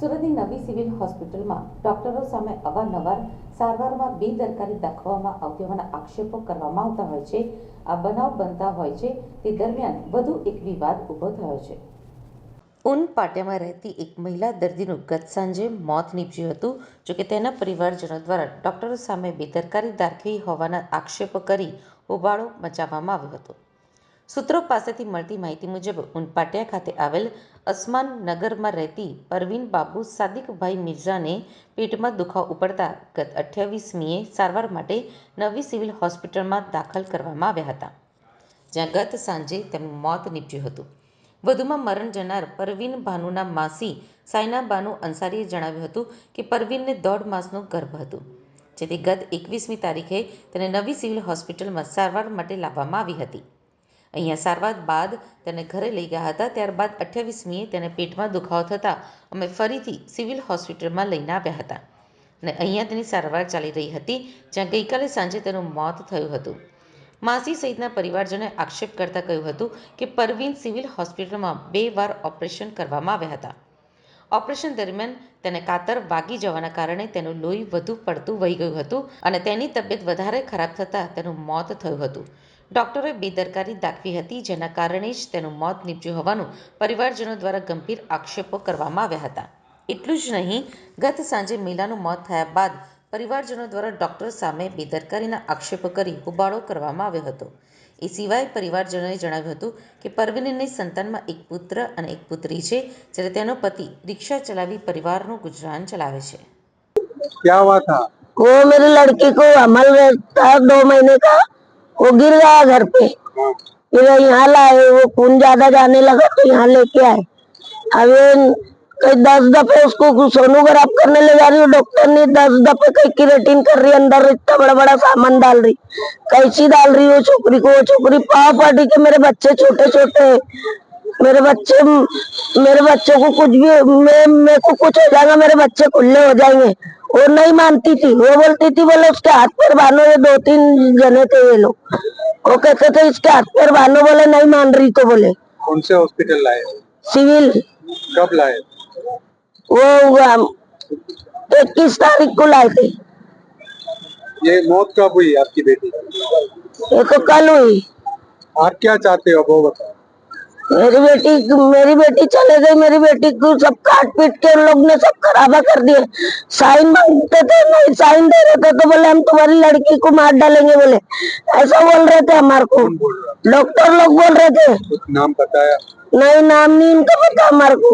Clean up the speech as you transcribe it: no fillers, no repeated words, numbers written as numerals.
સુરતની નવી સિવિલ હોસ્પિટલમાં ડોક્ટરો સામે અવારનવાર સારવારમાં બેદરકારી દાખવવામાં આવતી હોવાના આક્ષેપો કરવામાં આવતા હોય છે। આ બનાવ બનતા હોય છે તે દરમિયાન વધુ એક વિવાદ ઊભો થયો છે। ઊન પાટિયામાં રહેતી એક મહિલા દર્દીનું ગત સાંજે મોત નીપજ્યું હતું। જોકે તેના પરિવારજનો દ્વારા ડોક્ટરો સામે બેદરકારી દાખવી હોવાના આક્ષેપો કરી હોબાળો મચાવવામાં આવ્યો હતો। સૂત્રો પાસેથી મળતી માહિતી મુજબ ઉનપાટિયા ખાતે આવેલ અસ્માન નગરમાં રહેતી પરવીન બાબુ સાદિકભાઈ મિર્ઝાને પેટમાં દુખાવો ઉપડતા ગત 28મીએ સારવાર માટે નવી સિવિલ હોસ્પિટલમાં દાખલ કરવામાં આવ્યા હતા, જ્યાં ગત સાંજે તેમનું મોત નીપજ્યું હતું। વધુમાં મરણ જનાર પરવીન ભાનુના માસી સાયના બાનુ અંસારીએ જણાવ્યું હતું કે પરવીનને 1.5 માસનું ગર્ભ હતું, જેથી ગત 21મી તારીખે તેને નવી સિવિલ હોસ્પિટલમાં સારવાર માટે લાવવામાં આવી હતી। અહીંયા સારવાર બાદ તેને ઘરે લઈ ગયા હતા। ત્યારબાદ 28મીએ તેને પેટમાં દુખાવો થતાં અમે ફરીથી સિવિલ હોસ્પિટલમાં લઈને આવ્યા હતા અને અહીંયા તેની સારવાર ચાલી રહી હતી, જ્યાં ગઈકાલે સાંજે તેનું મોત થયું હતું। માસી સહિતના પરિવારજનોએ આક્ષેપ કરતા કહ્યું હતું કે પરવીન સિવિલ હોસ્પિટલમાં 2 વાર ઓપરેશન કરવામાં આવ્યા હતા। ઓપરેશન દરમિયાન તેને કાતર વાગી જવાના કારણે તેનું લોહી વધુ પડતું વહી ગયું હતું અને તેની તબિયત વધારે ખરાબ થતાં તેનું મોત થયું હતું। ડોક્ટરોએ બેદરકારી દાખવી હતી, જેના કારણે જ તેનું મોત નીપજ્યું હોવાનું પરિવારજનો દ્વારા ગંભીર આક્ષેપો કરવામાં આવ્યા હતા। એટલું જ નહીં, ગત સાંજે મહિલાનું મોત થયા બાદ પરિવારજનો દ્વારા ડોક્ટર સામે બેદરકારીના આક્ષેપો કરી હોબાળો કરવામાં આવ્યો હતો। એ સિવાય પરિવારજનોએ જણાવ્યું હતું કે પરવીનની સંતાનમાં એક પુત્ર અને એક પુત્રી છે, જ્યારે તેનો પતિ રિક્ષા ચલાવી પરિવારનું ગુજરાન ચલાવે છે। क्या हुआ था? वो मेरी लड़की को अमल था 2 महीने का, वो गिर गया घर पे, फिर यहाँ लाए, वो खून ज्यादा जाने लगा तो यहाँ लेके आए। अभी कई 10 दफे उसको सोनोग्राफ करने ले जा रही हूँ, डॉक्टर ने 10 दफे कई किरेटिन कर रही, अंदर इतना बड़ा बड़ा सामान डाल रही, कैसी डाल रही वो छोकरी को। वो छोकरी पाव पाटी के, मेरे बच्चे छोटे छोटे, मेरे बच्चे को कुछ भी मेरे को कुछ हो जाएगा, मेरे बच्चे खुले हो जाएंगे। वो नहीं मानती थी, वो बोलती थी बोले उसके हाथ पैर बांधो। ये 2-3 जने थे ये लोग, वो कहते थे इसके हाथ पैर बांधो, बोले नहीं मान रही तो बोले। कौन से हॉस्पिटल लाए? सिविल। कब लाए? वो 21 तारीख को लाए थे। ये मौत कब हुई आपकी बेटी? ये तो कल हुई। आप क्या चाहते हो वो बताओ। मेरी बेटी चले गई, मेरी बेटी को सब काट पीट के उन लोग ने सब खराबा कर दिए। साइन मांगते थे, नहीं साइन दे रहे थे तो बोले हम तुम्हारी लड़की को मार डालेंगे, बोले ऐसा बोल रहे थे हमारे को। डॉक्टर लोग बोल रहे थे। कुछ नाम बताया? नहीं, नाम नहीं इनका पता हमारे को।